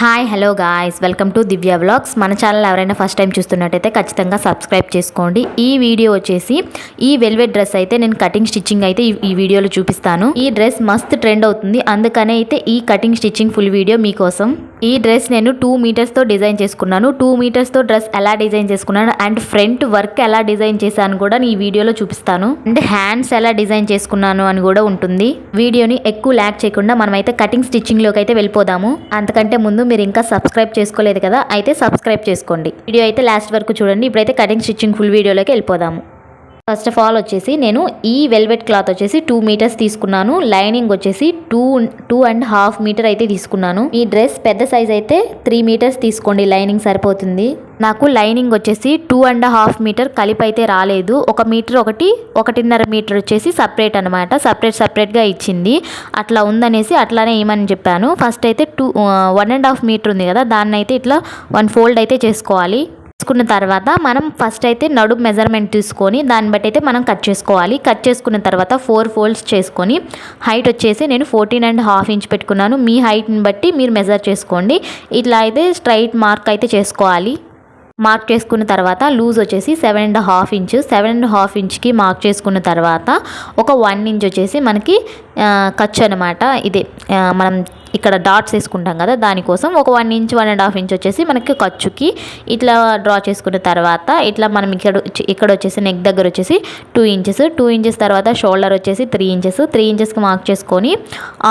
Hi hello guys, welcome to Divya vlogs. మన channel ఎవరైనా first time చూస్తున్నట్టయితే ఖచ్చితంగా సబ్స్క్రైబ్ చేసుకోండి. ఈ వీడియో వచ్చేసి ఈ వెల్వెట్ డ్రెస్ అయితే నేను కటింగ్ స్టిచ్చింగ్ అయితే ఈ వీడియోలో చూపిస్తాను. ఈ డ్రెస్ మస్త్ ట్రెండ్ అవుతుంది, అందుకనే అయితే ఈ కటింగ్ స్టిచ్చింగ్ ఫుల్ వీడియో మీకోసం. ఈ డ్రెస్ నేను 2 మీటర్స్తో డిజైన్ చేసుకున్నాను. 2 మీటర్స్తో డ్రెస్ ఎలా డిజైన్ చేసుకున్నాను అండ్ ఫ్రంట్ వర్క్ ఎలా డిజైన్ చేశాను కూడా ఈ వీడియోలో చూపిస్తాను. అండ్ హ్యాండ్స్ ఎలా డిజైన్ చేసుకున్నాను అని కూడా ఉంటుంది. వీడియోని ఎక్కువ ల్యాక్ చేయకుండా మనమైతే కటింగ్ స్టిచ్చింగ్లోకి అయితే వెళ్ళిపోదాము. అంతకంటే ముందు మీరు ఇంకా సబ్స్క్రైబ్ చేసుకోలేదు కదా, అయితే సబ్స్క్రైబ్ చేసుకోండి. వీడియో అయితే లాస్ట్ వరకు చూడండి. ఇప్పుడైతే కటింగ్ స్టిచ్చింగ్ ఫుల్ వీడియోలోకి వెళ్ళిపోదాము. ఫస్ట్ ఆఫ్ ఆల్ వచ్చేసి నేను ఈ వెల్వెట్ క్లాత్ వచ్చేసి 2 మీటర్స్ తీసుకున్నాను. లైనింగ్ వచ్చేసి 2.5 మీటర్ అయితే తీసుకున్నాను. ఈ డ్రెస్ పెద్ద సైజ్ అయితే 3 మీటర్స్ తీసుకోండి, లైనింగ్ సరిపోతుంది. నాకు లైనింగ్ వచ్చేసి 2.5 మీటర్ కలిపి అయితే రాలేదు. 1 మీటర్ 1.5 మీటర్ వచ్చేసి సపరేట్ అనమాట. సపరేట్గా ఇచ్చింది. అట్లా ఉందనేసి అట్లానే ఏమని చెప్పాను. ఫస్ట్ అయితే 1.5 మీటర్ ఉంది కదా, దాన్ని అయితే ఇట్లా 1 ఫోల్డ్ అయితే చేసుకోవాలి. చేసుకున్న తర్వాత మనం ఫస్ట్ అయితే నడుము మెజర్మెంట్ తీసుకొని దాన్ని బట్టి అయితే మనం కట్ చేసుకోవాలి. కట్ చేసుకున్న తర్వాత 4 ఫోల్డ్స్ చేసుకొని హైట్ వచ్చేసి నేను 14.5 ఇంచ్ పెట్టుకున్నాను. మీ హైట్ని బట్టి మీరు మెజర్ చేసుకోండి. ఇట్లా అయితే స్ట్రైట్ మార్క్ అయితే చేసుకోవాలి. మార్క్ చేసుకున్న తర్వాత లూజ్ వచ్చేసి 7.5 ఇంచ్. 7.5 ఇంచ్కి మార్క్ చేసుకున్న తర్వాత ఒక 1 ఇంచ్ వచ్చేసి మనకి ఖర్చు అనమాట. ఇదే మనం ఇక్కడ డాట్స్ వేసుకుంటాం కదా, దానికోసం ఒక 1 ఇంచ్ 1.5 ఇంచ్ వచ్చేసి మనకి ఖర్చుకి ఇట్లా డ్రా చేసుకున్న తర్వాత ఇట్లా మనం ఇక్కడ వచ్చేసి నెక్ దగ్గర వచ్చేసి 2 ఇంచెస్. 2 ఇంచెస్ తర్వాత షోల్డర్ వచ్చేసి 3 ఇంచెస్. 3 ఇంచెస్కి మార్క్ చేసుకొని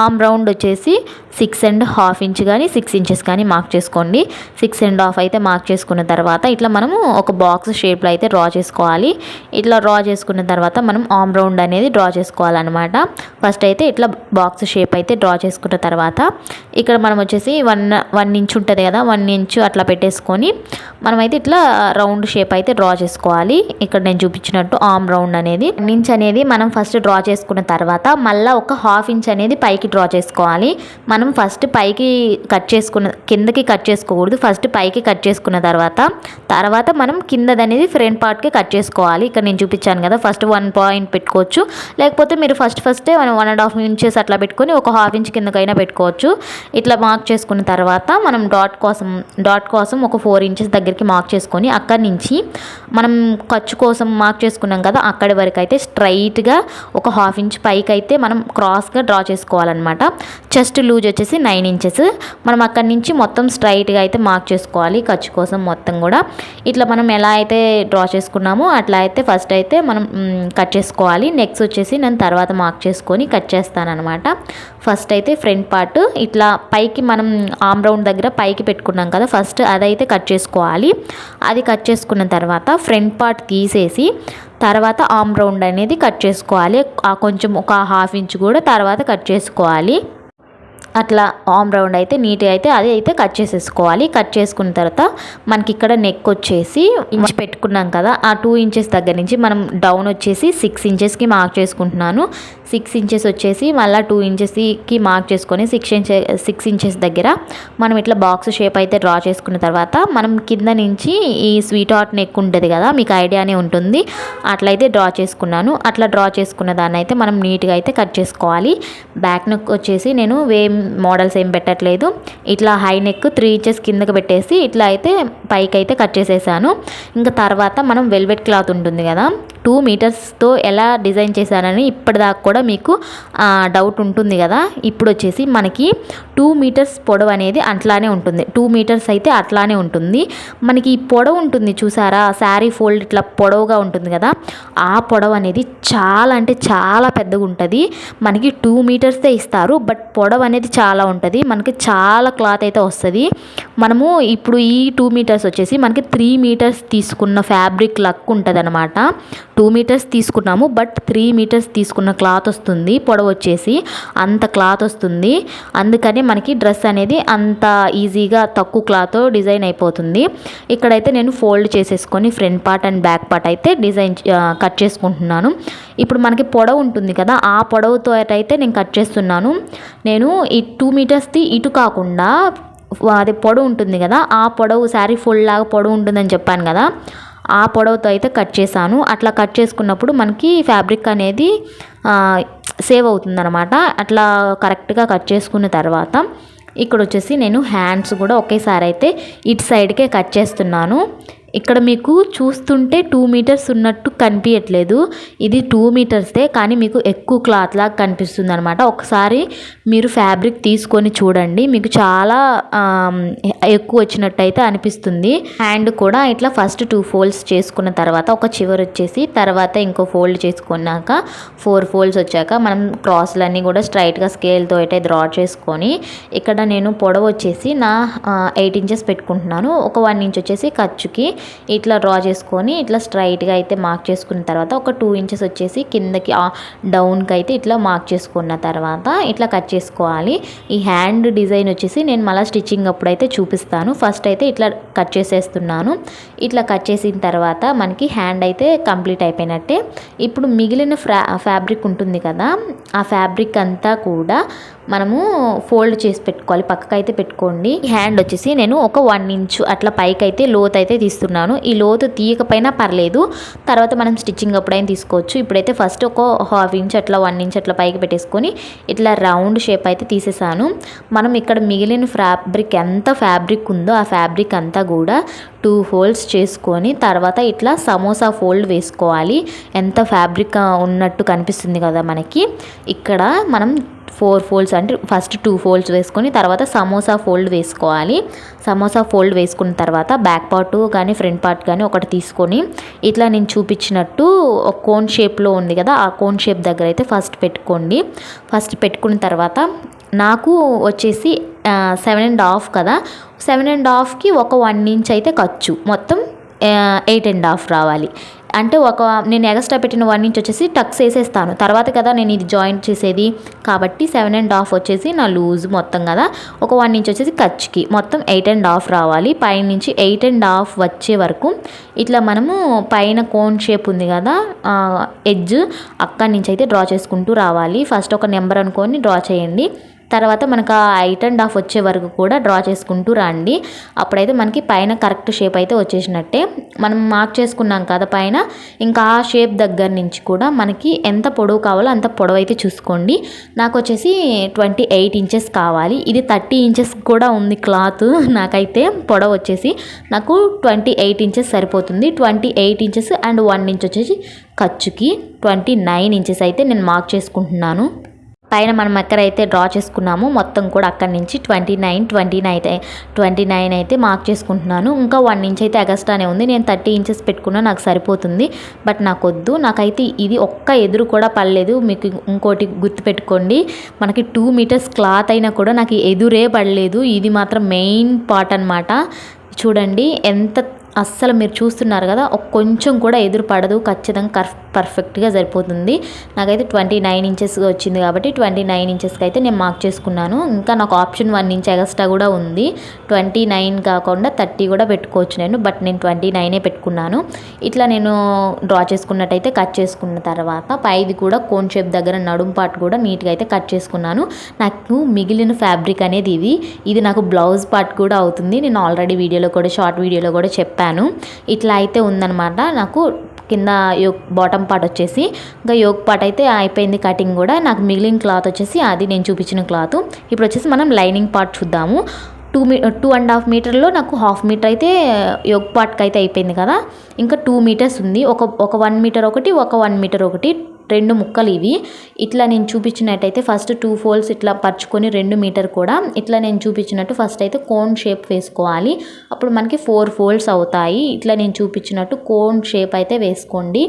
ఆర్మ్ రౌండ్ వచ్చేసి 6.5 ఇంచ్ కానీ 6 ఇంచెస్ కానీ మార్క్ చేసుకోండి. 6.5 అయితే మార్క్ చేసుకున్న తర్వాత ఇట్లా మనము ఒక బాక్స్ షేప్లో అయితే డ్రా చేసుకోవాలి. ఇట్లా డ్రా చేసుకున్న తర్వాత మనం ఆర్మ్ రౌండ్ అనేది డ్రా చేసుకోవాలన్నమాట. ఫస్ట్ అయితే ఇట్లా బాక్స్ షేప్ అయితే డ్రా చేసుకున్న తర్వాత ఇక్కడ మనం వచ్చేసి 1 ఇంచ్ ఉంటుంది కదా, 1 ఇంచ్ అట్లా పెట్టేసుకొని మనమైతే ఇట్లా రౌండ్ షేప్ అయితే డ్రా చేసుకోవాలి. ఇక్కడ నేను చూపించినట్టు ఆర్మ్ రౌండ్ అనేది 1 ఇంచ్ అనేది మనం ఫస్ట్ డ్రా చేసుకున్న తర్వాత మళ్ళీ ఒక 1/2 ఇంచ్ అనేది పైకి డ్రా చేసుకోవాలి. మనం ఫస్ట్ పైకి కిందకి కట్ చేసుకోకూడదు. ఫస్ట్ పైకి కట్ చేసుకున్న తర్వాత మనం కిందది అనేది ఫ్రంట్ పార్ట్కి కట్ చేసుకోవాలి. ఇక్కడ నేను చూపించాను కదా, ఫస్ట్ 1 పాయింట్ పెట్టుకోవచ్చు, లేకపోతే మీరు ఫస్టే 1.5 ఇంచెస్ అట్లా పెట్టుకొని ఒక 1/2 ఇంచ్ కిందకైనా పెట్టుకోవచ్చు. ఇట్లా మార్క్ చేసుకున్న తర్వాత మనం డాట్ కోసం ఒక 4 ఇంచెస్ దగ్గరికి మార్క్ చేసుకొని అక్కడి నుంచి మనం ఖర్చు కోసం మార్క్ చేసుకున్నాం కదా, అక్కడి వరకు అయితే స్ట్రైట్గా ఒక 1/2 ఇంచ్ పైకి అయితే మనం క్రాస్గా డ్రా చేసుకోవాలన్నమాట. చెస్ట్ లూజ్ వచ్చేసి 9 ఇంచెస్. మనం అక్కడి నుంచి మొత్తం స్ట్రైట్గా అయితే మార్క్ చేసుకోవాలి ఖర్చు కోసం మొత్తం కూడా. ఇట్లా మనం ఎలా అయితే డ్రా చేసుకున్నామో అట్లా అయితే ఫస్ట్ అయితే మనం కట్ చేసుకోవాలి. నెక్స్ట్ వచ్చేసి నేను తర్వాత మార్క్ చేసుకొని కట్ చేస్తాను అనమాట. ఫస్ట్ అయితే ఫ్రంట్ పార్ట్ ఇట్లా పైకి మనం ఆర్మ్ రౌండ్ దగ్గర పైకి పెట్టుకున్నాం కదా, ఫస్ట్ అదైతే కట్ చేసుకోవాలి. అది కట్ చేసుకున్న తర్వాత ఫ్రంట్ పార్ట్ తీసేసి తర్వాత ఆర్మ్ రౌండ్ అనేది కట్ చేసుకోవాలి. కొంచెం ఒక 1/2 ఇంచ్ కూడా తర్వాత కట్ చేసుకోవాలి. అట్లా ఆర్మ్ రౌండ్ అయితే నీట్గా అయితే అది అయితే కట్ చేసేసుకోవాలి. కట్ చేసుకున్న తర్వాత మనకి ఇక్కడ నెక్ వచ్చేసి ఇంచ్ పెట్టుకున్నాం కదా, ఆ 2 ఇంచెస్ దగ్గర నుంచి మనం డౌన్ వచ్చేసి 6 ఇంచెస్కి మార్క్ చేసుకుంటున్నాను. 6 ఇంచెస్ వచ్చేసి మళ్ళీ 2 ఇంచెస్కి మార్క్ చేసుకొని 6 ఇంచెస్ దగ్గర మనం ఇట్లా బాక్స్ షేప్ అయితే డ్రా చేసుకున్న తర్వాత మనం కింద నుంచి ఈ స్వీట్ హార్ట్ నెక్ ఉంటుంది కదా, మీకు ఐడియానే ఉంటుంది, అట్లయితే డ్రా చేసుకున్నాను. అట్లా డ్రా చేసుకున్న దాన్ని అయితే మనం నీట్గా అయితే కట్ చేసుకోవాలి. బ్యాక్ నెక్ వచ్చేసి నేను మోడల్స్ ఏం పెట్టట్లేదు, ఇట్లా హై నెక్ 3 ఇంచెస్ కిందకి పెట్టేసి ఇట్లా అయితే పైకి అయితే కట్ చేసేసాను. ఇంకా తర్వాత మనం వెల్వెట్ క్లాత్ ఉంటుంది కదా, 2 మీటర్స్తో ఎలా డిజైన్ చేశానని ఇప్పటిదాకా కూడా మీకు డౌట్ ఉంటుంది కదా. ఇప్పుడు వచ్చేసి మనకి 2 మీటర్స్ పొడవు అనేది అట్లానే ఉంటుంది. 2 మీటర్స్ అయితే అట్లానే ఉంటుంది. మనకి ఈ పొడవు ఉంటుంది చూసారా, శారీ ఫోల్డ్ ఇట్లా పొడవుగా ఉంటుంది కదా, ఆ పొడవు అనేది చాలా అంటే చాలా పెద్దగా ఉంటుంది. మనకి 2 మీటర్సే ఇస్తారు, బట్ పొడవు అనేది చాలా ఉంటుంది. మనకి చాలా క్లాత్ అయితే వస్తుంది. మనము ఇప్పుడు ఈ 2 మీటర్స్ వచ్చేసి మనకి 3 మీటర్స్ తీసుకున్న ఫ్యాబ్రిక్ లక్ ఉంటుంది అనమాట. 2 మీటర్స్ తీసుకున్నాము, బట్ 3 మీటర్స్ తీసుకున్న క్లాత్ వస్తుంది. పొడవు వచ్చేసి అంత క్లాత్ వస్తుంది. అందుకని మనకి డ్రెస్ అనేది అంత ఈజీగా తక్కువ క్లాత్ డిజైన్ అయిపోతుంది. ఇక్కడైతే నేను ఫోల్డ్ చేసేసుకొని front part and back part అయితే డిజైన్ కట్ చేసుకుంటున్నాను. ఇప్పుడు మనకి పొడవు ఉంటుంది కదా, ఆ పొడవుతో అయితే నేను కట్ చేస్తున్నాను. నేను ఈ 2 మీటర్స్ది ఇటు కాకుండా అది పొడవు ఉంటుంది కదా, ఆ పొడవు శారీ ఫుల్ లాగా పొడవు ఉంటుందని చెప్పాను కదా, ఆ పొడవుతో అయితే కట్ చేశాను. అట్లా కట్ చేసుకున్నప్పుడు మనకి ఫ్యాబ్రిక్ అనేది సేవ్ అవుతుందన్నమాట. అట్లా కరెక్ట్గా కట్ చేసుకున్న తర్వాత ఇక్కడ వచ్చేసి నేను హ్యాండ్స్ కూడా ఒకేసారి అయితే ఇటు సైడ్కే కట్ చేస్తున్నాను. ఇక్కడ మీకు చూస్తుంటే 2 మీటర్స్ ఉన్నట్టు కనిపించట్లేదు, ఇది 2 మీటర్సే, కానీ మీకు ఎక్కువ క్లాత్ లాగా కనిపిస్తుంది అనమాట. ఒకసారి మీరు ఫ్యాబ్రిక్ తీసుకొని చూడండి, మీకు చాలా ఎక్కువ వచ్చినట్టు అయితే అనిపిస్తుంది. హ్యాండ్ కూడా ఇట్లా ఫస్ట్ 2 ఫోల్డ్స్ చేసుకున్న తర్వాత ఒక చివరి వచ్చేసి తర్వాత ఇంకో ఫోల్డ్ చేసుకున్నాక 4 ఫోల్డ్స్ వచ్చాక మనం క్రాస్లన్నీ కూడా స్ట్రైట్గా స్కేల్తో అయితే డ్రా చేసుకొని ఇక్కడ నేను పొడవు వచ్చేసి నా 8 ఇంచెస్ పెట్టుకుంటున్నాను. ఒక 1 ఇంచ్ వచ్చేసి ఖర్చుకి ఇట్లా డ్రా చేసుకొని ఇట్లా స్ట్రైట్గా అయితే మార్క్ చేసుకున్న తర్వాత ఒక 2 ఇంచెస్ వచ్చేసి కిందకి డౌన్కి అయితే ఇట్లా మార్క్ చేసుకున్న తర్వాత ఇట్లా కట్ చేసుకోవాలి. ఈ హ్యాండ్ డిజైన్ వచ్చేసి నేను మళ్ళీ స్టిచ్చింగ్ అప్పుడు అయితే చూపిస్తాను. ఫస్ట్ అయితే ఇట్లా కట్ చేసేస్తున్నాను. ఇట్లా కట్ చేసిన తర్వాత మనకి హ్యాండ్ అయితే కంప్లీట్ అయిపోయినట్టే. ఇప్పుడు మిగిలిన ఫ్యాబ్రిక్ ఉంటుంది కదా, ఆ ఫ్యాబ్రిక్ అంతా కూడా మనము ఫోల్డ్ చేసి పెట్టుకోవాలి, పక్కకైతే పెట్టుకోండి. హ్యాండ్ వచ్చేసి నేను ఒక 1 ఇంచ్ అట్లా పైకి అయితే లోతు అయితే తీస్తున్నాను. ఈ లోతు తీయకపోయినా పర్లేదు, తర్వాత మనం స్టిచ్చింగ్ అప్పుడైనా తీసుకోవచ్చు. ఇప్పుడైతే ఫస్ట్ ఒక 1/2 ఇంచ్ అట్లా 1 ఇంచ్ అట్లా పైకి పెట్టేసుకొని ఇట్లా రౌండ్ షేప్ అయితే తీసేసాను. మనం ఇక్కడ మిగిలిన ఫ్యాబ్రిక్ ఎంత ఫ్యాబ్రిక్ ఉందో ఆ ఫ్యాబ్రిక్ అంతా కూడా 2 ఫోల్డ్స్ చేసుకొని తర్వాత ఇట్లా సమోసా ఫోల్డ్ వేసుకోవాలి. ఎంత ఫ్యాబ్రిక్ ఉన్నట్టు కనిపిస్తుంది కదా మనకి. ఇక్కడ మనం 4 ఫోల్డ్స్ అంటే ఫస్ట్ 2 ఫోల్డ్స్ వేసుకొని తర్వాత సమోసా ఫోల్డ్ వేసుకోవాలి. సమోసా ఫోల్డ్ వేసుకున్న తర్వాత బ్యాక్ పార్ట్ కానీ ఫ్రంట్ పార్ట్ కానీ ఒకటి తీసుకొని ఇట్లా నేను చూపించినట్టు ఒక కోన్ షేప్లో ఉంది కదా, ఆ కోన్ షేప్ దగ్గర అయితే ఫస్ట్ పెట్టుకోండి. ఫస్ట్ పెట్టుకున్న తర్వాత నాకు వచ్చేసి 7.5 కదా, 7.5కి ఒక 1 ఇంచ్ అయితే ఖర్చు, మొత్తం 8.5 రావాలి. అంటే నేను ఎక్స్ట్రా పెట్టిన 1 ఇంచ్ వచ్చేసి టక్స్ వేసేస్తాను తర్వాత కదా నేను ఇది జాయింట్ చేసేది, కాబట్టి 7.5 వచ్చేసి నా లూజ్ మొత్తం కదా, ఒక 1 ఇంచ్ వచ్చేసి ఖర్చుకి మొత్తం 8.5 రావాలి. పైన నుంచి 8.5 వచ్చే వరకు ఇట్లా మనము పైన కోన్ షేప్ ఉంది కదా ఎడ్జ్, అక్కడి నుంచి అయితే డ్రా చేసుకుంటూ రావాలి. ఫస్ట్ ఒక నెంబర్ అనుకొని డ్రా చేయండి, తర్వాత మనకు ఆ 8.5 వచ్చే వరకు కూడా డ్రా చేసుకుంటూ రండి. అప్పుడైతే మనకి పైన కరెక్ట్ షేప్ అయితే వచ్చేసినట్టే. మనం మార్క్ చేసుకున్నాం కదా పైన, ఇంకా ఆ షేప్ దగ్గర నుంచి కూడా మనకి ఎంత పొడవు కావాలో అంత పొడవు అయితే చూసుకోండి. నాకు వచ్చేసి 28 ఇంచెస్ కావాలి, ఇది 30 ఇంచెస్ కూడా ఉంది క్లాత్. నాకైతే పొడవు వచ్చేసి నాకు 28 ఇంచెస్ సరిపోతుంది. 28 ఇంచెస్ అండ్ 1 ఇంచ్ వచ్చేసి ఖర్చుకి 29 ఇంచెస్ అయితే నేను మార్క్ చేసుకుంటున్నాను. పైన మనం ఎక్కడైతే డ్రా చేసుకున్నామో మొత్తం కూడా అక్కడి నుంచి 29 అయితే మార్క్ చేసుకుంటున్నాను. ఇంకా 1 ఇంచ్ అయితే ఎగస్ట్రానే ఉంది, నేను 30 ఇంచెస్ పెట్టుకున్నా నాకు సరిపోతుంది. బట్ నాకు వద్దు, నాకైతే ఇది ఒక్క ఎదురు కూడా పడలేదు. మీకు ఇంకోటి గుర్తుపెట్టుకోండి, మనకి 2 మీటర్స్ క్లాత్ అయినా కూడా నాకు ఎదురే పడలేదు. ఇది మాత్రం మెయిన్ పార్ట్ అనమాట. చూడండి ఎంత అస్సలు మీరు చూస్తున్నారు కదా, కొంచెం కూడా ఎదురు పడదు, ఖచ్చితంగా పర్ఫెక్ట్గా సరిపోతుంది. నాకైతే 29 ఇంచెస్ వచ్చింది కాబట్టి 29 ఇంచెస్కి అయితే నేను మార్క్ చేసుకున్నాను. ఇంకా నాకు ఆప్షన్ 1 ఇంచ్ ఎక్స్ట్రా కూడా ఉంది, 29 కాకుండా 30 కూడా పెట్టుకోవచ్చు నేను, బట్ నేను 29 పెట్టుకున్నాను. ఇట్లా నేను డ్రా చేసుకున్నట్టయితే కట్ చేసుకున్న తర్వాత పైది కూడా కోన్ షేప్ దగ్గర నడుం పార్ట్ కూడా నీట్గా అయితే కట్ చేసుకున్నాను. నాకు మిగిలిన ఫ్యాబ్రిక్ అనేది ఇది నాకు బ్లౌజ్ పార్ట్ కూడా అవుతుంది. నేను ఆల్రెడీ వీడియోలో కూడా షార్ట్ వీడియోలో కూడా చెప్పాను. ఇట్లా అయితే ఉందన్నమాట. నాకు కింద బాటమ్ పార్ట్ వచ్చేసి ఇంకా యోక్ పార్ట్ అయితే అయిపోయింది కటింగ్ కూడా. నాకు మిగిలిన క్లాత్ వచ్చేసి అది నేను చూపించిన క్లాత్. ఇప్పుడు వచ్చేసి మనం లైనింగ్ పార్ట్ చూద్దాము. 2.5 మీటర్లో నాకు 1/2 మీటర్ అయితే యోక్ పార్ట్కి అయితే అయిపోయింది కదా, ఇంకా 2 మీటర్స్ ఉంది. ఒక 1 మీటర్ ఒకటి, ఒక 1 మీటర్ ఒకటి, 2 ముక్కలు ఇవి. ఇట్లా నేను చూపించినట్టయితే ఫస్ట్ 2 ఫోల్డ్స్ ఇట్లా పరుచుకొని 2 మీటర్ కూడా ఇట్లా నేను చూపించినట్టు ఫస్ట్ అయితే కోన్ షేప్ వేసుకోవాలి. అప్పుడు మనకి 4 ఫోల్డ్స్ అవుతాయి. ఇట్లా నేను చూపించినట్టు కోన్ షేప్ అయితే వేసుకోండి.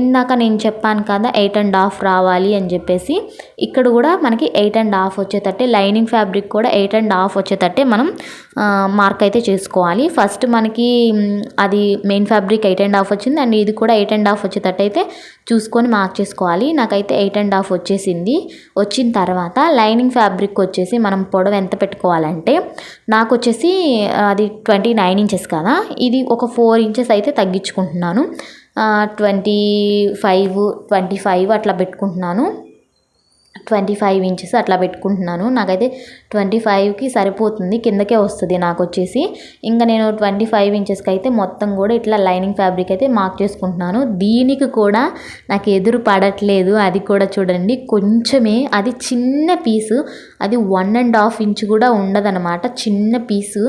ఇందాక నేను చెప్పాను కదా 8.5 రావాలి అని చెప్పేసి, ఇక్కడ కూడా మనకి 8.5 వచ్చేటట్టే, లైనింగ్ ఫ్యాబ్రిక్ కూడా 8.5 వచ్చేటట్టే మనం మార్క్ అయితే చేసుకోవాలి. ఫస్ట్ మనకి అది మెయిన్ ఫ్యాబ్రిక్ 8.5 వచ్చింది, అండ్ ఇది కూడా 8.5 వచ్చేటట్టు అయితే చూసుకొని మార్క్ చేసుకోవాలి. నాకైతే 8.5 వచ్చేసింది. వచ్చిన తర్వాత లైనింగ్ ఫ్యాబ్రిక్ వచ్చేసి మనం పొడవు ఎంత పెట్టుకోవాలంటే, నాకు వచ్చేసి అది 29 ఇంచెస్ కదా, ఇది ఒక 4 ఇంచెస్ అయితే తగ్గించుకుంటున్నాను. 25 అట్లా పెట్టుకుంటున్నాను. 25 ఇంచెస్ అట్లా పెట్టుకుంటున్నాను. నాకైతే 25కి సరిపోతుంది, కిందకే వస్తుంది నాకు వచ్చేసి. ఇంకా నేను 25 ఇంచెస్కి అయితే మొత్తం కూడా ఇట్లా లైనింగ్ ఫ్యాబ్రిక్ అయితే మార్క్ చేసుకుంటున్నాను. దీనికి కూడా నాకు ఎదురు పడట్లేదు, అది కూడా చూడండి కొంచెమే, అది చిన్న పీసు, అది 1.5 ఇంచ్ కూడా ఉండదన్నమాట, చిన్న పీసు.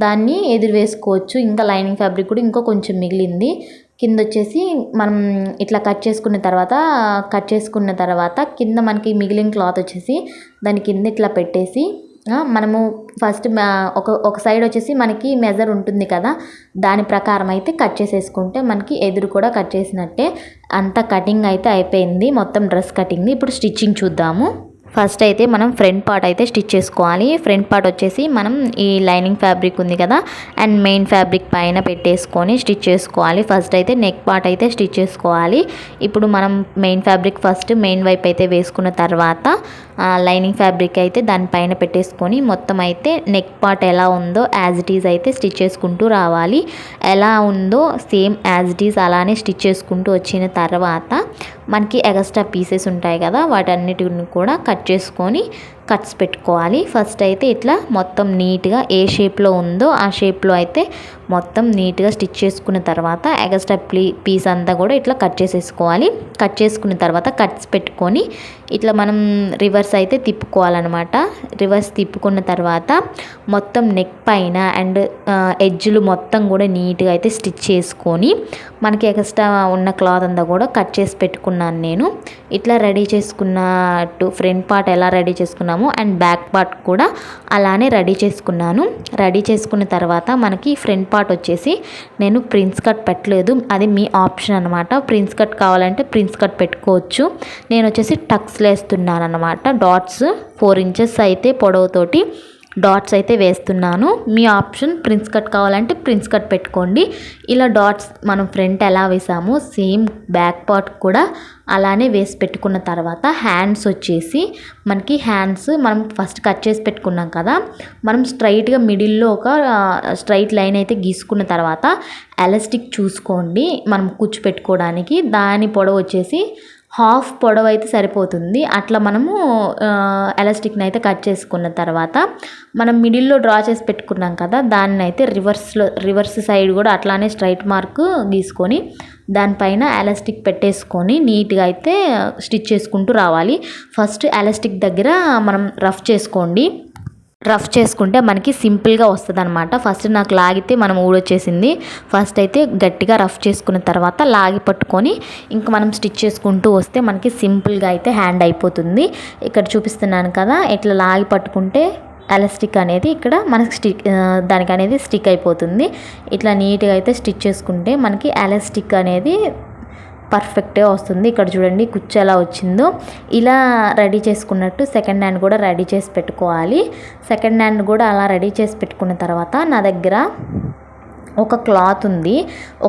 దాన్ని ఎదురు వేసుకోవచ్చు. ఇంకా లైనింగ్ ఫ్యాబ్రిక్ కూడా ఇంకో కొంచెం మిగిలింది. కింద వచ్చేసి మనం ఇట్లా కట్ చేసుకున్న తర్వాత కింద మనకి మిగిలిన క్లాత్ వచ్చేసి దాని కింద ఇట్లా పెట్టేసి మనము ఫస్ట్ ఒక సైడ్ వచ్చేసి మనకి మెజర్ ఉంటుంది కదా, దాని ప్రకారం అయితే కట్ చేసేసుకుంటే మనకి ఎదురు కూడా కట్ చేసినట్టే. అంత కటింగ్ అయితే అయిపోయింది, మొత్తం డ్రెస్ కటింగ్. ఇప్పుడు స్టిచ్చింగ్ చూద్దాము. ఫస్ట్ అయితే మనం ఫ్రంట్ పార్ట్ అయితే స్టిచ్ చేసుకోవాలి. ఫ్రంట్ పార్ట్ వచ్చేసి మనం ఈ లైనింగ్ ఫ్యాబ్రిక్ ఉంది కదా అండ్ మెయిన్ ఫ్యాబ్రిక్ పైన పెట్టేసుకొని స్టిచ్ చేసుకోవాలి. ఫస్ట్ అయితే నెక్ పార్ట్ అయితే స్టిచ్ చేసుకోవాలి. ఇప్పుడు మనం మెయిన్ ఫ్యాబ్రిక్ ఫస్ట్ మెయిన్ వైపు అయితే వేసుకున్న తర్వాత లైనింగ్ ఫ్యాబ్రిక్ అయితే దానిపైన పెట్టేసుకొని మొత్తం అయితే నెక్ పార్ట్ ఎలా ఉందో యాజ్ ఇట్ ఈజ్ అయితే స్టిచ్ చేసుకుంటూ రావాలి. ఎలా ఉందో సేమ్ యాజ్ ఇట్ ఈజ్ అలానే స్టిచ్ చేసుకుంటూ వచ్చిన తర్వాత మనకి ఎక్స్ట్రా పీసెస్ ఉంటాయి కదా, వాటన్నిటిని కూడా కట్ చేసుకొని కట్స్ పెట్టుకోవాలి. ఫస్ట్ అయితే ఇట్లా మొత్తం నీట్గా ఏ షేప్లో ఉందో ఆ షేప్లో అయితే మొత్తం నీట్గా స్టిచ్ చేసుకున్న తర్వాత ఎక్స్ట్రా పీస్ అంతా కూడా ఇట్లా కట్ చేసేసుకోవాలి. కట్ చేసుకున్న తర్వాత కట్స్ పెట్టుకొని ఇట్లా మనం రివర్స్ అయితే తిప్పుకోవాలన్నమాట. రివర్స్ తిప్పుకున్న తర్వాత మొత్తం నెక్ పైన అండ్ ఎడ్జ్లు మొత్తం కూడా నీట్గా అయితే స్టిచ్ చేసుకొని మనకి ఎక్స్ట్రా ఉన్న క్లాత్ అంతా కూడా కట్ చేసి పెట్టుకున్నాను నేను. ఇట్లా రెడీ చేసుకున్నట్టు ఫ్రంట్ పార్ట్ ఎలా రెడీ చేసుకున్నామో అండ్ బ్యాక్ పార్ట్ కూడా అలానే రెడీ చేసుకున్నాను. రెడీ చేసుకున్న తర్వాత మనకి ఫ్రంట్ పార్ట్ వచ్చేసి నేను ప్రిన్స్ కట్ పెట్టలేదు, అది మీ ఆప్షన్ అనమాట. ప్రిన్స్ కట్ కావాలంటే ప్రిన్స్ కట్ పెట్టుకోవచ్చు. నేను వచ్చేసి టక్స్ వేస్తున్నాను అనమాట. డాట్స్ 4 ఇంచెస్ అయితే పొడవుతోటి డాట్స్ అయితే వేస్తున్నాను. మీ ఆప్షన్, ప్రిన్స్ కట్ కావాలంటే ప్రిన్స్ కట్ పెట్టుకోండి. ఇలా డాట్స్ మనం ఫ్రంట్ ఎలా వేసామో సేమ్ బ్యాక్ పార్ట్ కూడా అలానే వేసి పెట్టుకున్న తర్వాత హ్యాండ్స్ వచ్చేసి మనకి మనం ఫస్ట్ కట్ చేసి పెట్టుకున్నాం కదా, మనం స్ట్రైట్గా మిడిల్లో ఒక స్ట్రైట్ లైన్ అయితే గీసుకున్న తర్వాత ఎలాస్టిక్ చూసుకోండి మనం కుచ్చు పెట్టుకోవడానికి. దాని పొడవు వచ్చేసి హాఫ్ పొడవు అయితే సరిపోతుంది. అట్లా మనము ఎలాస్టిక్ని అయితే కట్ చేసుకున్న తర్వాత మనం మిడిల్లో డ్రా చేసి పెట్టుకున్నాం కదా, దాన్ని అయితే రివర్స్ సైడ్ కూడా అట్లానే స్ట్రైట్ మార్క్ గీసుకొని దానిపైన ఎలాస్టిక్ పెట్టేసుకొని నీట్గా అయితే స్టిచ్ చేసుకుంటూ రావాలి. ఫస్ట్ ఎలాస్టిక్ దగ్గర మనం రఫ్ చేసుకోండి. రఫ్ చేసుకుంటే మనకి సింపుల్గా వస్తుంది అనమాట. ఫస్ట్ నాకు లాగితే మనం ఊడొచ్చేసింది. ఫస్ట్ అయితే గట్టిగా రఫ్ చేసుకున్న తర్వాత లాగి పట్టుకొని ఇంకా మనం స్టిచ్ చేసుకుంటూ వస్తే మనకి సింపుల్గా అయితే హ్యాండ్ అయిపోతుంది. ఇక్కడ చూపిస్తున్నాను కదా, ఇట్లా లాగి పట్టుకుంటే ఎలాస్టిక్ అనేది ఇక్కడ మనకి దానికి అనేది స్టిక్ అయిపోతుంది. ఇట్లా నీట్గా అయితే స్టిచ్ చేసుకుంటే మనకి ఎలాస్టిక్ అనేది పర్ఫెక్ట్గా వస్తుంది. ఇక్కడ చూడండి కుచ్చు ఎలా వచ్చిందో. ఇలా రెడీ చేసుకున్నట్టు సెకండ్ హ్యాండ్ కూడా రెడీ చేసి పెట్టుకోవాలి. సెకండ్ హ్యాండ్ కూడా అలా రెడీ చేసి పెట్టుకున్న తర్వాత నా దగ్గర ఒక క్లాత్ ఉంది,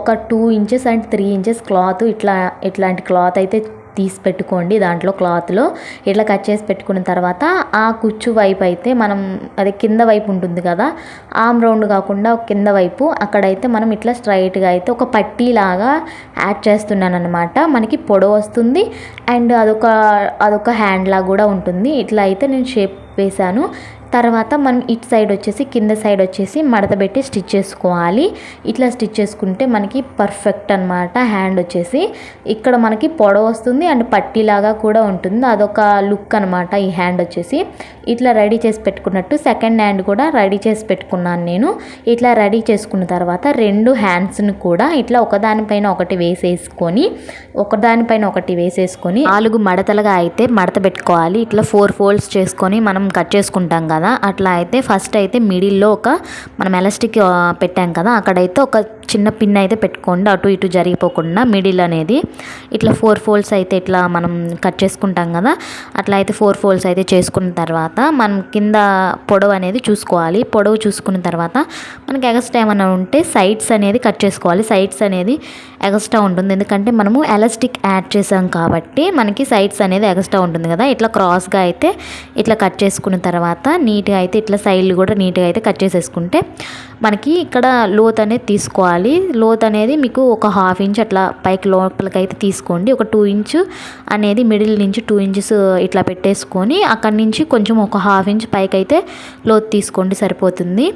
ఒక 2 ఇంచెస్ అండ్ 3 ఇంచెస్ క్లాత్, ఇట్లాంటి క్లాత్ అయితే తీసి పెట్టుకోండి. దాంట్లో క్లాత్లో ఇట్లా కట్ చేసి పెట్టుకున్న తర్వాత ఆ కుచ్చు వైపు అయితే మనం అదే కింద వైపు ఉంటుంది కదా, ఆమ్ రౌండ్ కాకుండా కింద వైపు అక్కడైతే మనం ఇట్లా స్ట్రైట్గా అయితే ఒక పట్టీలాగా యాడ్ చేస్తున్నాను అనమాట. మనకి పొడవు వస్తుంది అండ్ అదొక హ్యాండ్ లాగా కూడా ఉంటుంది. ఇట్లా అయితే నేను షేప్ వేశాను. తర్వాత మనం ఇటు సైడ్ వచ్చేసి కింద సైడ్ వచ్చేసి మడత పెట్టి స్టిచ్ చేసుకోవాలి. ఇట్లా స్టిచ్ చేసుకుంటే మనకి పర్ఫెక్ట్ అనమాట. హ్యాండ్ వచ్చేసి ఇక్కడ మనకి పొడవు వస్తుంది అండ్ పట్టీలాగా కూడా ఉంటుంది, అదొక లుక్ అనమాట. ఈ హ్యాండ్ వచ్చేసి ఇట్లా రెడీ చేసి పెట్టుకున్నట్టు సెకండ్ హ్యాండ్ కూడా రెడీ చేసి పెట్టుకున్నాను నేను. ఇట్లా రెడీ చేసుకున్న తర్వాత 2 హ్యాండ్స్ని కూడా ఇట్లా ఒకదానిపైన ఒకటి వేసేసుకొని 4 మడతలుగా అయితే మడత పెట్టుకోవాలి. ఇట్లా 4 ఫోల్డ్స్ చేసుకొని మనం కట్ చేసుకుంటాం కదా, అట్లా అయితే ఫస్ట్ అయితే మిడిల్లో మనం ఎలాస్టిక్ పెట్టాం కదా, అక్కడైతే ఒక చిన్న పిన్ అయితే పెట్టుకోండి, అటు ఇటు జరిగిపోకుండా. మిడిల్ అనేది ఇట్లా 4 ఫోల్డ్స్ అయితే ఇట్లా మనం కట్ చేసుకుంటాం కదా, అట్లా అయితే 4 ఫోల్డ్స్ అయితే చేసుకున్న తర్వాత మనం కింద పొడవు అనేది చూసుకోవాలి. పొడవు చూసుకున్న తర్వాత మనకి ఎక్స్ట్రా ఏమైనా ఉంటే సైడ్స్ అనేది కట్ చేసుకోవాలి. సైడ్స్ అనేది ఎక్స్ట్రా ఉంటుంది, ఎందుకంటే మనము ఎలాస్టిక్ యాడ్ చేసాం కాబట్టి మనకి సైడ్స్ అనేది ఎక్స్ట్రా ఉంటుంది కదా. ఇట్లా క్రాస్గా అయితే ఇట్లా కట్ చేసుకున్న తర్వాత నీట్గా అయితే ఇట్లా సైడ్లు కూడా నీట్గా అయితే కట్ చేసేసుకుంటే మనకి ఇక్కడ లోత్ అనేది తీసుకోవాలి. లోత్ అనేది మీకు ఒక 1/2 ఇంచ్ అట్లా పైకి లోపలికి అయితే తీసుకోండి. ఒక 2 ఇంచ్ అనేది మిడిల్ నుంచి 2 ఇంచెస్ ఇట్లా పెట్టేసుకొని అక్కడి నుంచి కొంచెం ఒక 1/2 ఇంచ్ పైకి అయితే లోత్ తీసుకోండి, సరిపోతుంది.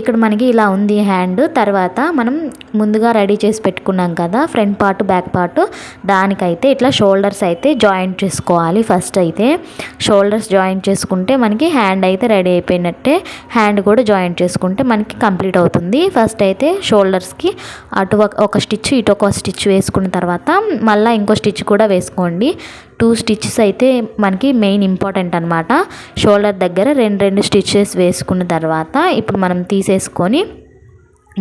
ఇక్కడ మనకి ఇలా ఉంది హ్యాండ్. తర్వాత మనం ముందుగా రెడీ చేసి పెట్టుకున్నాం కదా ఫ్రంట్ పార్ట్ బ్యాక్ పార్ట్, దానికైతే ఇట్లా షోల్డర్స్ అయితే జాయింట్ చేసుకోవాలి. ఫస్ట్ అయితే షోల్డర్స్ జాయింట్ చేసుకుంటే మనకి హ్యాండ్ అయితే రెడీ అయిపోయినట్టే. హ్యాండ్ కూడా జాయింట్ చేసుకుంటే మనకి కంప్లీట్ అవుతుంది. ఫస్ట్ అయితే షోల్డర్స్కి అటు ఒక స్టిచ్ ఇటు ఒక స్టిచ్ వేసుకున్న తర్వాత మళ్ళీ ఇంకో స్టిచ్ కూడా వేసుకోండి. 2 స్టిచెస్ అయితే మనకి మెయిన్ ఇంపార్టెంట్ అనమాట. షోల్డర్ దగ్గర 2 స్టిచెస్ వేసుకున్న తర్వాత ఇప్పుడు మనం తీసేసుకొని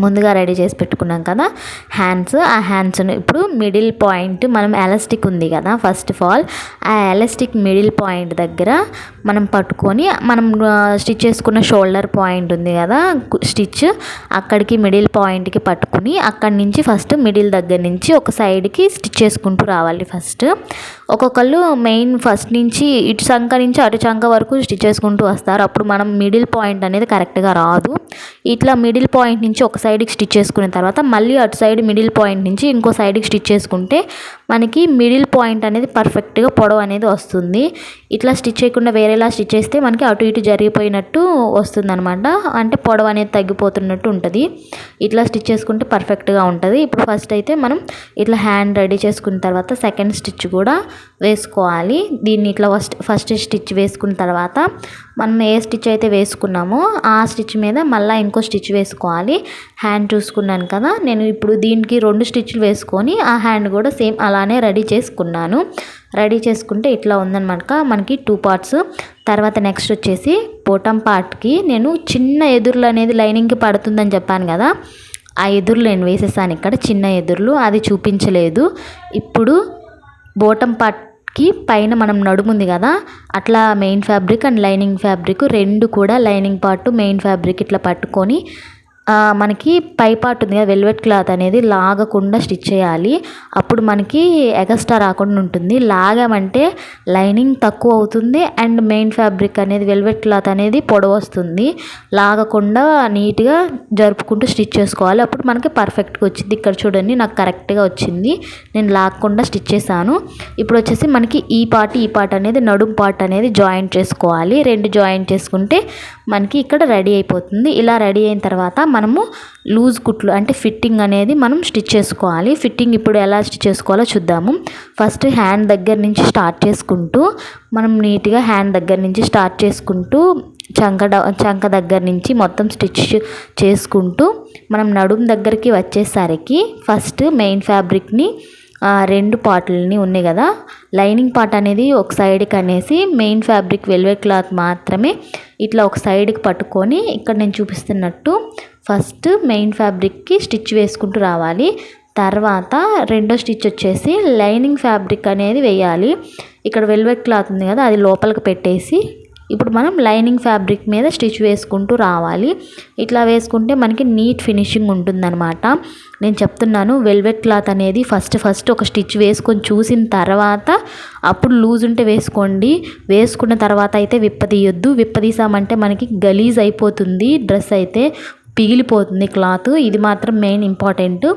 ముందుగా రెడీ చేసి పెట్టుకున్నాం కదా హ్యాండ్స్, ఆ హ్యాండ్స్ను ఇప్పుడు మిడిల్ పాయింట్ మనం ఎలాస్టిక్ ఉంది కదా, ఫస్ట్ ఆఫ్ ఆల్ ఆ ఎలాస్టిక్ మిడిల్ పాయింట్ దగ్గర మనం పట్టుకొని మనం స్టిచ్ చేసుకున్న షోల్డర్ పాయింట్ ఉంది కదా స్టిచ్, అక్కడికి మిడిల్ పాయింట్కి పట్టుకుని అక్కడి నుంచి ఫస్ట్ మిడిల్ దగ్గర నుంచి ఒక సైడ్కి స్టిచ్ చేసుకుంటూ రావాలి. ఫస్ట్ ఒక్కొక్కళ్ళు మెయిన్ ఫస్ట్ నుంచి ఇటు చంక నుంచి అటు చంక వరకు స్టిచ్ చేసుకుంటూ వస్తారు. అప్పుడు మనం మిడిల్ పాయింట్ అనేది కరెక్ట్గా రాదు. ఇట్లా మిడిల్ పాయింట్ నుంచి ఒక సైడ్కి స్టిచ్ చేసుకున్న తర్వాత మళ్ళీ అటు సైడ్ మిడిల్ పాయింట్ నుంచి ఇంకో సైడ్కి స్టిచ్ చేసుకుంటే మనకి మిడిల్ పాయింట్ అనేది పర్ఫెక్ట్గా పొడవు అనేది వస్తుంది. ఇట్లా స్టిచ్ చేయకుండా వేరేలా స్టిచ్ చేస్తే మనకి అటు ఇటు జరిగిపోయినట్టు వస్తుంది అనమాట. అంటే పొడవు అనేది తగ్గిపోతున్నట్టు ఉంటుంది. ఇట్లా స్టిచ్ చేసుకుంటే పర్ఫెక్ట్గా ఉంటుంది. ఇప్పుడు ఫస్ట్ అయితే మనం ఇట్లా హ్యాండ్ రెడీ చేసుకున్న తర్వాత సెకండ్ స్టిచ్ కూడా వేసుకోవాలి. దీన్ని ఇట్లా ఫస్ట్ స్టిచ్ వేసుకున్న తర్వాత మనం ఏ స్టిచ్ అయితే వేసుకున్నామో ఆ స్టిచ్ మీద మళ్ళీ ఇంకో స్టిచ్ వేసుకోవాలి. హ్యాండ్ చూసుకున్నాను కదా నేను, ఇప్పుడు దీనికి 2 స్టిచ్లు వేసుకొని ఆ హ్యాండ్ కూడా సేమ్ అలానే రెడీ చేసుకున్నాను. రెడీ చేసుకుంటే ఇట్లా ఉందన్నమాట మనకి 2 పార్ట్స్. తర్వాత నెక్స్ట్ వచ్చేసి బోటమ్ పార్ట్కి నేను చిన్న ఎదుర్లు అనేది లైనింగ్కి పడుతుందని చెప్పాను కదా, ఆ ఎదుర్లు నేను వేసేసాను ఇక్కడ, చిన్న ఎదుర్లు, అది చూపించలేదు. ఇప్పుడు బోటమ్ పార్ట్కి పైన మనం నడుముంది కదా, అట్లా main fabric and lining fabric 2 కూడా లైనింగ్ పార్ట్ మెయిన్ ఫ్యాబ్రిక్ ఇట్లా పట్టుకొని మనకి పై పార్ట్ ఉంది కదా వెల్వెట్ క్లాత్ అనేది లాగకుండా స్టిచ్ చేయాలి. అప్పుడు మనకి ఎగస్ట్రా రాకుండా ఉంటుంది. లాగామంటే లైనింగ్ తక్కువ అవుతుంది అండ్ మెయిన్ ఫ్యాబ్రిక్ అనేది వెల్వెట్ క్లాత్ అనేది పొడవు వస్తుంది. లాగకుండా నీట్గా జరుపుకుంటూ స్టిచ్ చేసుకోవాలి. అప్పుడు మనకి పర్ఫెక్ట్గా వచ్చింది. ఇక్కడ చూడండి నాకు కరెక్ట్గా వచ్చింది, నేను లాగకుండా స్టిచ్ చేశాను. ఇప్పుడు వచ్చేసి మనకి ఈ పార్ట్ అనేది నడుము పార్ట్ అనేది జాయింట్ చేసుకోవాలి. 2 జాయింట్ చేసుకుంటే మనకి ఇక్కడ రెడీ అయిపోతుంది. ఇలా రెడీ అయిన తర్వాత మనము లూజ్ కుట్లు అంటే ఫిట్టింగ్ అనేది మనం స్టిచ్ చేసుకోవాలి. ఫిట్టింగ్ ఇప్పుడు ఎలా స్టిచ్ చేసుకోవాలో చూద్దాము. ఫస్ట్ హ్యాండ్ దగ్గర నుంచి స్టార్ట్ చేసుకుంటూ మనం నీట్గా హ్యాండ్ దగ్గర నుంచి స్టార్ట్ చేసుకుంటూ చంక దగ్గర నుంచి మొత్తం స్టిచ్ చేసుకుంటూ మనం నడుము దగ్గరికి వచ్చేసరికి ఫస్ట్ మెయిన్ ఫ్యాబ్రిక్ని 2 పార్ట్లని ఉన్నాయి కదా, లైనింగ్ పార్ట్ అనేది ఒక సైడ్కి అనేసి మెయిన్ ఫ్యాబ్రిక్ వెల్వెట్ క్లాత్ మాత్రమే ఇట్లా ఒక సైడ్కి పట్టుకొని ఇక్కడ నేను చూపిస్తున్నట్టు ఫస్ట్ మెయిన్ ఫ్యాబ్రిక్కి స్టిచ్ వేసుకుంటూ రావాలి. తర్వాత రెండో స్టిచ్ వచ్చేసి లైనింగ్ ఫ్యాబ్రిక్ అనేది వేయాలి. ఇక్కడ వెల్వెట్ క్లాత్ ఉంది కదా, అది లోపలికి పెట్టేసి ఇప్పుడు మనం లైనింగ్ ఫ్యాబ్రిక్ మీద స్టిచ్ వేసుకుంటూ రావాలి. ఇట్లా వేసుకుంటే మనకి నీట్ ఫినిషింగ్ ఉంటుందన్నమాట. నేను చెప్తున్నాను, వెల్వెట్ క్లాత్ అనేది ఫస్ట్ ఒక స్టిచ్ వేసుకొని చూసిన తర్వాత అప్పుడు లూజ్ ఉంటే వేసుకోండి. వేసుకున్న తర్వాత అయితే విప్పదీయొద్దు. విప్పదీసామంటే మనకి గలీజ్ అయిపోతుంది, డ్రెస్ అయితే పిగిలిపోతుంది క్లాత్. ఇది మాత్రం మెయిన్ ఇంపార్టెంట్.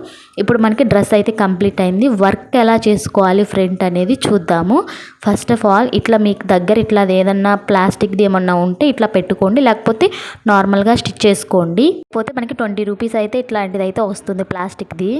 ఇప్పుడు మనకి డ్రెస్ అయితే కంప్లీట్ అయింది. వర్క్ ఎలా చేసుకోవాలి ఫ్రంట్ అనేది చూద్దాము. ఫస్ట్ ఆఫ్ ఆల్ ఇట్లా మీకు దగ్గర ఇట్లా ఏదన్నా ప్లాస్టిక్ది ఏమన్నా ఉంటే ఇట్లా పెట్టుకోండి, లేకపోతే నార్మల్గా స్టిచ్ చేసుకోండి. పోతే మనకి 20 రూపీస్ అయితే ఇట్లాంటిది అయితే వస్తుంది ప్లాస్టిక్ది.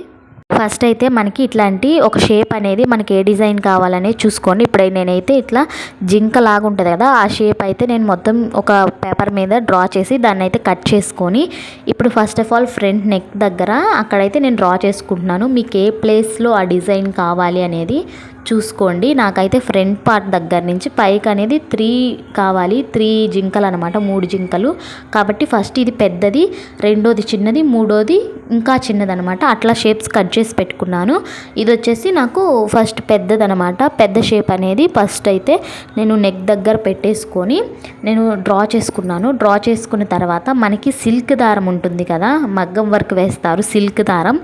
ఫస్ట్ అయితే మనకి ఇట్లాంటి ఒక షేప్ అనేది మనకి ఏ డిజైన్ కావాలనేది చూసుకోండి. ఇప్పుడు నేనైతే ఇట్లా జింక లాగా ఉంటుంది కదా, ఆ షేప్ అయితే నేను మొత్తం ఒక పేపర్ మీద డ్రా చేసి దాన్ని అయితే కట్ చేసుకొని ఇప్పుడు first of all front neck దగ్గర అక్కడైతే నేను డ్రా చేసుకుంటున్నాను. మీకు ఏ ప్లేస్లో ఆ డిజైన్ కావాలి అనేది చూసుకోండి. నాకైతే ఫ్రంట్ పార్ట్ దగ్గర నుంచి పైకి అనేది 3 కావాలి, 3 జింకలు అనమాట, 3 జింకలు. కాబట్టి ఫస్ట్ ఇది పెద్దది, రెండోది చిన్నది, మూడోది ఇంకా చిన్నది అనమాట. అట్లా షేప్స్ కట్ చేసి పెట్టుకున్నాను. ఇది వచ్చేసి నాకు ఫస్ట్ పెద్దది అనమాట. పెద్ద షేప్ అనేది ఫస్ట్ అయితే నేను నెక్ దగ్గర పెట్టేసుకొని నేను డ్రా చేసుకున్నాను. డ్రా చేసుకున్న తర్వాత మనకి సిల్క్ దారం ఉంటుంది కదా, మగ్గం వర్క్ వేస్తారు సిల్క్ దారం,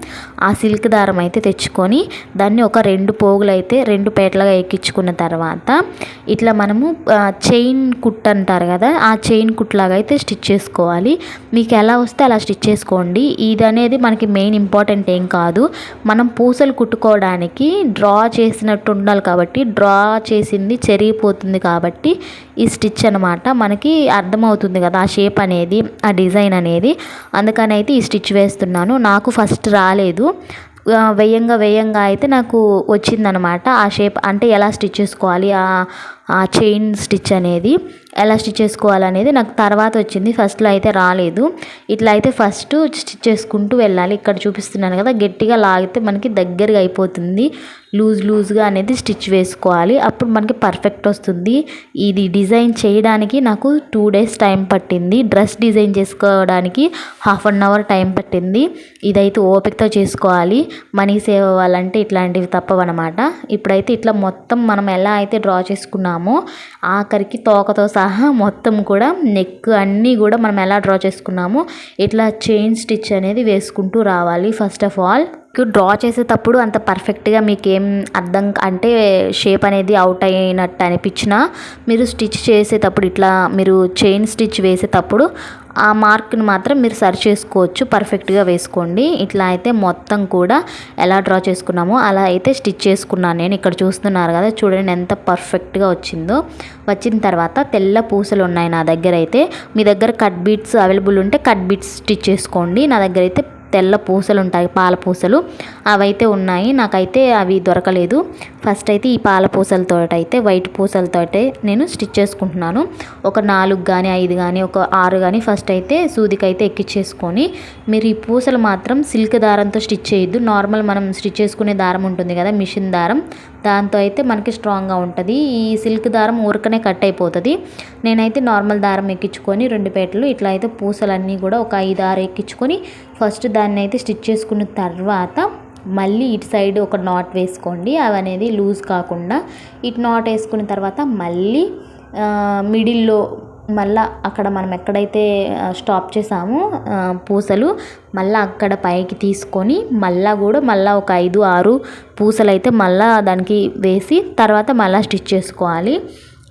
ఆ సిల్క్ దారం అయితే తెచ్చుకొని దాన్ని ఒక 2 పోగులు అయితే 2 పేటలుగా ఎక్కించుకున్న తర్వాత ఇట్లా మనము చైన్ కుట్ అంటారు కదా, ఆ చైన్ కుట్లాగా అయితే స్టిచ్ చేసుకోవాలి. మీకు ఎలా వస్తే అలా స్టిచ్ చేసుకోండి. ఇది అనేది మనకి మెయిన్ ఇంపార్టెంట్ ఏం కాదు. మనం పూసలు కుట్టుకోవడానికి డ్రా చేసినట్టు ఉండాలి కాబట్టి, డ్రా చేసింది చెరిగిపోతుంది కాబట్టి ఈ స్టిచ్ అనమాట మనకి అర్థమవుతుంది కదా ఆ షేప్ అనేది, ఆ డిజైన్ అనేది. అందుకని అయితే ఈ స్టిచ్ వేస్తున్నాను. నాకు ఫస్ట్ రాలేదు, వేయంగా అయితే నాకు వచ్చిందనమాట ఆ షేప్. అంటే ఎలా స్టిచ్ చేసుకోవాలి, ఆ చైన్ స్టిచ్ అనేది ఎలా స్టిచ్ చేసుకోవాలనేది నాకు తర్వాత వచ్చింది. ఫస్ట్లో అయితే రాలేదు. ఇట్లా అయితే ఫస్ట్ స్టిచ్ చేసుకుంటూ వెళ్ళాలి. ఇక్కడ చూపిస్తున్నాను కదా, గట్టిగా లాగితే మనకి దగ్గరగా అయిపోతుంది. లూజ్గా అనేది స్టిచ్ వేసుకోవాలి. అప్పుడు మనకి పర్ఫెక్ట్ వస్తుంది. ఇది డిజైన్ చేయడానికి నాకు 2 days టైం పట్టింది. డ్రెస్ డిజైన్ చేసుకోవడానికి 1/2 hour టైం పట్టింది. ఇదైతే ఓపికతో చేసుకోవాలి. మనీ సేవ్ అవ్వాలంటే ఇట్లాంటివి తప్పవన్నమాట. ఇప్పుడైతే ఇట్లా మొత్తం మనం ఎలా అయితే డ్రా చేసుకున్నామో ఆఖరికి తోకతో సహా మొత్తం కూడా నెక్ అన్నీ కూడా మనం ఎలా డ్రా చేసుకున్నామో ఇట్లా చైన్ స్టిచ్ అనేది వేసుకుంటూ రావాలి. ఫస్ట్ ఆఫ్ ఆల్ డ్రా చేసేటప్పుడు అంత పర్ఫెక్ట్గా మీకేం అర్థం అంటే షేప్ అనేది అవుట్ అయినట్టు అనిపించినా మీరు స్టిచ్ చేసేటప్పుడు ఇట్లా మీరు చైన్ స్టిచ్ వేసేటప్పుడు ఆ మార్క్ని మాత్రం మీరు సరి చేసుకోవచ్చు. పర్ఫెక్ట్గా వేసుకోండి. ఇట్లా అయితే మొత్తం కూడా ఎలా డ్రా చేసుకున్నామో అలా అయితే స్టిచ్ చేసుకున్నాను నేను. ఇక్కడ చూస్తున్నారు కదా, చూడండి ఎంత పర్ఫెక్ట్గా వచ్చిందో. వచ్చిన తర్వాత తెల్ల పూసలు ఉన్నాయి నా దగ్గర అయితే. మీ దగ్గర కట్ బీట్స్ అవైలబుల్ ఉంటే కట్ బీట్స్ స్టిచ్ చేసుకోండి. నా దగ్గర అయితే తెల్ల పూసలు ఉంటాయి, పాల పూసలు, అవైతే ఉన్నాయి. నాకైతే అవి దొరకలేదు. ఫస్ట్ అయితే ఈ పాల పూసలతో అయితే వైట్ పూసలతో నేను స్టిచ్ చేసుకుంటున్నాను. ఒక 4 కానీ 5 కానీ ఒక 6 కానీ ఫస్ట్ అయితే సూదికైతే ఎక్కించేసుకొని, మీరు ఈ పూసలు మాత్రం సిల్క్ దారంతో స్టిచ్ చేయొద్దు. నార్మల్ మనం స్టిచ్ చేసుకునే దారం ఉంటుంది కదా, మిషన్ దారం, దాంతో అయితే మనకి స్ట్రాంగ్గా ఉంటుంది. ఈ సిల్క్ దారం ఊరకనే కట్ అయిపోతుంది. నేనైతే నార్మల్ దారం ఎక్కించుకొని 2 పేటలు ఇట్లా అయితే పూసలన్నీ కూడా ఒక 5, 6 ఎక్కించుకొని ఫస్ట్ దాన్ని అయితే స్టిచ్ చేసుకున్న తర్వాత మళ్ళీ ఇటు సైడ్ ఒక నాట్ వేసుకోండి. అవి అనేది లూజ్ కాకుండా ఇటు నాట్ వేసుకున్న తర్వాత మళ్ళీ మిడిల్లో మళ్ళీ అక్కడ మనం ఎక్కడైతే స్టాప్ చేసామో పూసలు మళ్ళీ అక్కడ పైకి తీసుకొని మళ్ళీ ఒక 5, 6 పూసలు అయితే మళ్ళీ దానికి వేసి తర్వాత మళ్ళీ స్టిచ్ చేసుకోవాలి.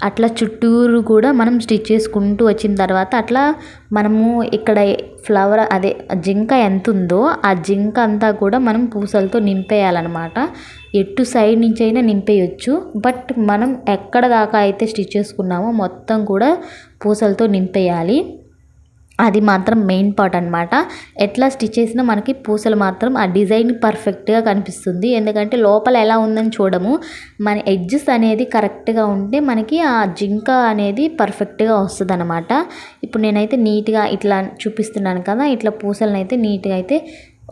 అట్లా చుట్టూరు కూడా మనం స్టిచ్ చేసుకుంటూ వచ్చిన తర్వాత అట్లా మనము ఇక్కడ ఫ్లవర్ అదే జింక ఎంత ఉందో ఆ జింక అంతా కూడా మనం పూసలతో నింపేయాలన్నమాట. ఎటు సైడ్ నుంచి అయినా నింపేయచ్చు. బట్ మనం ఎక్కడ దాకా అయితే స్టిచ్ చేసుకున్నామో మొత్తం కూడా పూసలతో నింపేయాలి. అది మాత్రం మెయిన్ పార్ట్ అనమాట. ఎట్లా స్టిచ్ చేసినా మనకి పూసలు మాత్రం ఆ డిజైన్ పర్ఫెక్ట్గా కనిపిస్తుంది. ఎందుకంటే లోపల ఎలా ఉందని చూడము, మన ఎడ్జెస్ అనేది కరెక్ట్గా ఉంటే మనకి ఆ జింక అనేది పర్ఫెక్ట్గా వస్తుంది అనమాట. ఇప్పుడు నేనైతే నీట్గా ఇట్లా చూపిస్తున్నాను కదా, ఇట్లా పూసలను అయితే నీట్గా అయితే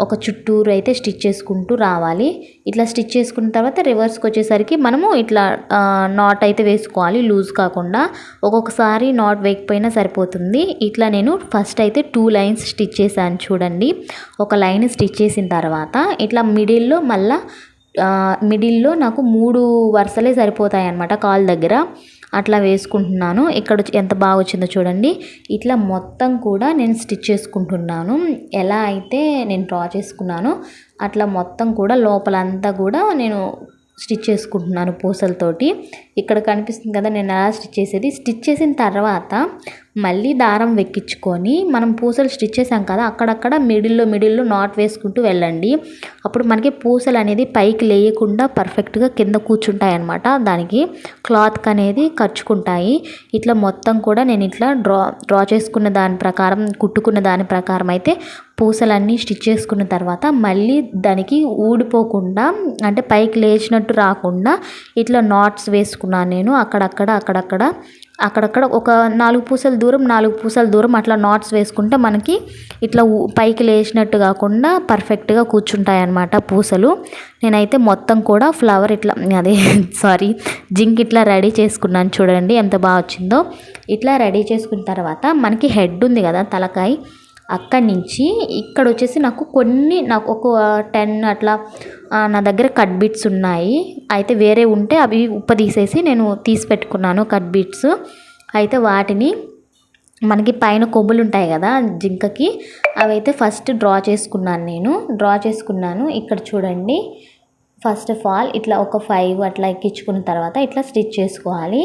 ఒక చుట్టూరు అయితే స్టిచ్ చేసుకుంటూ రావాలి. ఇట్లా స్టిచ్ చేసుకున్న తర్వాత రివర్స్కి వచ్చేసరికి మనము ఇట్లా నాట్ అయితే వేసుకోవాలి, లూజ్ కాకుండా. ఒక్కొక్కసారి నాట్ వేయకపోయినా సరిపోతుంది. ఇట్లా నేను ఫస్ట్ అయితే 2 lines స్టిచ్ చేశాను చూడండి. ఒక లైన్ స్టిచ్ చేసిన తర్వాత ఇట్లా మిడిల్లో నాకు 3 వరుసలే సరిపోతాయి అన్నమాట కాల్ దగ్గర. అట్లా వేసుకుంటున్నాను. ఇక్కడ ఎంత బాగా వచ్చిందో చూడండి. ఇట్లా మొత్తం కూడా నేను స్టిచ్ చేసుకుంటున్నాను. ఎలా అయితే నేను డ్రా చేసుకున్నానో అట్లా మొత్తం కూడా లోపలంతా కూడా నేను స్టిచ్ చేసుకుంటున్నాను పూసలతోటి. ఇక్కడ కనిపిస్తుంది కదా నేను ఎలా స్టిచ్ చేసేది. స్టిచ్ చేసిన తర్వాత మళ్ళీ దారం వెక్కించుకొని మనం పూసలు స్టిచ్ చేసాం కదా, అక్కడక్కడ మిడిల్లో నాట్ వేసుకుంటూ వెళ్ళండి. అప్పుడు మనకి పూసలు అనేది పైకి లేయకుండా పర్ఫెక్ట్గా కింద కూర్చుంటాయి అన్నమాట. దానికి క్లాత్కి అనేది ఖర్చుకుంటాయి. ఇట్లా మొత్తం కూడా నేను ఇట్లా డ్రా చేసుకున్న దాని ప్రకారం, కుట్టుకున్న దాని ప్రకారం అయితే పూసలన్నీ స్టిచ్ చేసుకున్న తర్వాత మళ్ళీ దానికి ఊడిపోకుండా అంటే పైకి లేచినట్టు రాకుండా ఇట్లా నాట్స్ వేసుకున్నాను నేను. అక్కడక్కడ ఒక 4 పూసల దూరం అట్లా నాట్స్ వేసుకుంటే మనకి ఇట్లా పైకి లేచినట్టు కాకుండా పర్ఫెక్ట్గా కూర్చుంటాయి అన్నమాట పూసలు. నేనైతే మొత్తం కూడా ఫ్లవర్ ఇట్లా జింక్ ఇట్లా రెడీ చేసుకున్నాను. చూడండి ఎంత బాగా వచ్చిందో. ఇట్లా రెడీ చేసుకున్న తర్వాత మనకి హెడ్ ఉంది కదా, తలకాయ, అక్కడి నుంచి ఇక్కడ వచ్చేసి నాకు ఒక 10 అట్లా నా దగ్గర కట్ బీట్స్ ఉన్నాయి. అయితే వేరే ఉంటే అవి తీసేసి నేను తీసి పెట్టుకున్నాను కట్ బీట్స్. అయితే వాటిని మనకి పైన కొమ్ములు ఉంటాయి కదా జింకకి, అవి అయితే ఫస్ట్ డ్రా చేసుకున్నాను. ఇక్కడ చూడండి ఫస్ట్ ఆఫ్ ఆల్ ఇట్లా ఒక 5 అట్లా ఎక్కించుకున్న తర్వాత ఇట్లా స్టిచ్ చేసుకోవాలి.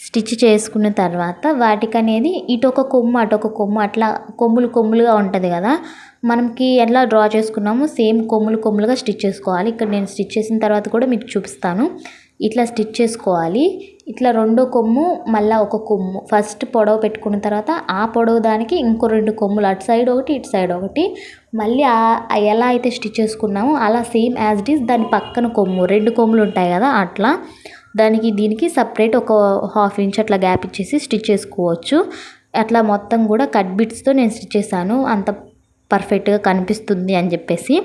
స్టిచ్ చేసుకున్న తర్వాత వాటికి అనేది ఇటు ఒక కొమ్ము అటు ఒక కొమ్ము అట్లా కొమ్ములుగా ఉంటుంది కదా, మనకి ఎలా డ్రా చేసుకున్నామో సేమ్ కొమ్ములుగా స్టిచ్ చేసుకోవాలి. ఇక్కడ నేను స్టిచ్ చేసిన తర్వాత కూడా మీకు చూపిస్తాను. ఇట్లా స్టిచ్ చేసుకోవాలి. ఇట్లా రెండో కొమ్ము మళ్ళీ ఒక కొమ్ము ఫస్ట్ పొడవు పెట్టుకున్న తర్వాత ఆ పొడవు దానికి ఇంకో 2 కొమ్ములు అటు సైడ్ ఒకటి ఇటు సైడ్ ఒకటి, మళ్ళీ ఎలా అయితే స్టిచ్ చేసుకున్నామో అలా సేమ్ యాజ్ ఇట్ ఈస్ దాని పక్కన కొమ్ము 2 కొమ్ములు ఉంటాయి కదా, అట్లా దానికి దీనికి సపరేట్ ఒక 1/2 ఇంచ్ అట్లా గ్యాప్ ఇచ్చేసి స్టిచ్ చేసుకోవచ్చు. అట్లా మొత్తం కూడా కట్ బిట్స్తో నేను స్టిచ్ చేశాను, అంత పర్ఫెక్ట్గా కనిపిస్తుంది అని చెప్పేసి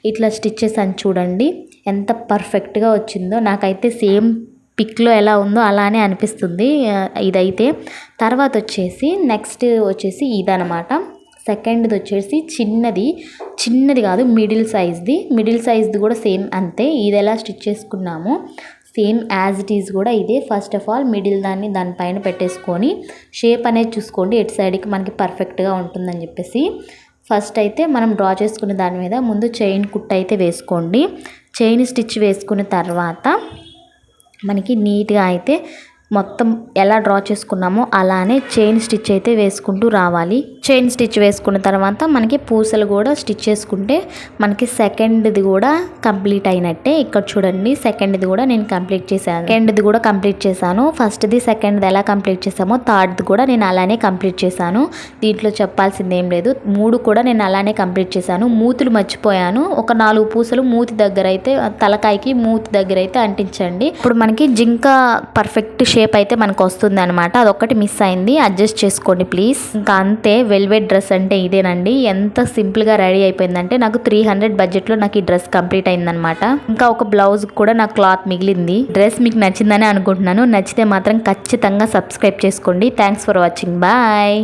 ఇట్లా స్టిచ్ చేశాను. చూడండి ఎంత పర్ఫెక్ట్గా వచ్చిందో, నాకైతే సేమ్ పిక్లో ఎలా ఉందో అలానే అనిపిస్తుంది ఇదైతే. తర్వాత వచ్చేసి నెక్స్ట్ వచ్చేసి ఇదనమాట. సెకండ్ది వచ్చేసి చిన్నది కాదు మిడిల్ సైజ్ది కూడా సేమ్ అంతే. ఇది ఎలా స్టిచ్ చేసుకున్నామో సేమ్ యాజ్ ఇట్ ఈజ్ కూడా ఇదే. ఫస్ట్ ఆఫ్ ఆల్ మిడిల్ దానిపైన పెట్టేసుకొని షేప్ అనేది చూసుకోండి ఎటు సైడ్కి మనకి పర్ఫెక్ట్గా ఉంటుందని చెప్పేసి. ఫస్ట్ అయితే మనం డ్రా చేసుకున్న దాని మీద ముందు చైన్ కుట్టు అయితే వేసుకోండి. చైన్ స్టిచ్ వేసుకున్న తర్వాత మనకి నీట్గా అయితే మొత్తం ఎలా డ్రా చేసుకున్నామో అలానే చైన్ స్టిచ్ అయితే వేసుకుంటూ రావాలి. చైన్ స్టిచ్ వేసుకున్న తర్వాత మనకి పూసలు కూడా స్టిచ్ చేసుకుంటే మనకి సెకండ్ది కూడా కంప్లీట్ అయినట్టే. ఇక్కడ చూడండి సెకండ్ది కూడా నేను కంప్లీట్ చేశాను. ఫస్ట్ది సెకండ్ది ఎలా కంప్లీట్ చేసామో థర్డ్ది కూడా నేను అలానే కంప్లీట్ చేశాను. దీంట్లో చెప్పాల్సింది ఏం లేదు, 3 కూడా నేను అలానే కంప్లీట్ చేశాను. మూతులు మర్చిపోయాను, ఒక 4 పూసలు మూతి దగ్గర అయితే తలకాయకి మూతి దగ్గర అయితే అంటించండి. ఇప్పుడు మనకి జింక పర్ఫెక్ట్ షేప్ అయితే మనకు వస్తుంది అనమాట. అదొక్కటి మిస్ అయింది, అడ్జస్ట్ చేసుకోండి ప్లీజ్. ఇంకా అంతే, వెల్వెట్ డ్రెస్ అంటే ఇదేనండి. ఎంత సింపుల్గా రెడీ అయిపోయిందంటే నాకు 300 బడ్జెట్లో నాకు ఈ డ్రెస్ కంప్లీట్ అయిందనమాట. ఇంకా ఒక బ్లౌజ్ కూడా నాకు క్లాత్ మిగిలింది. డ్రెస్ మీకు నచ్చిందని అనుకుంటున్నాను. నచ్చితే మాత్రం ఖచ్చితంగా సబ్స్క్రైబ్ చేసుకోండి. Thanks for watching, bye.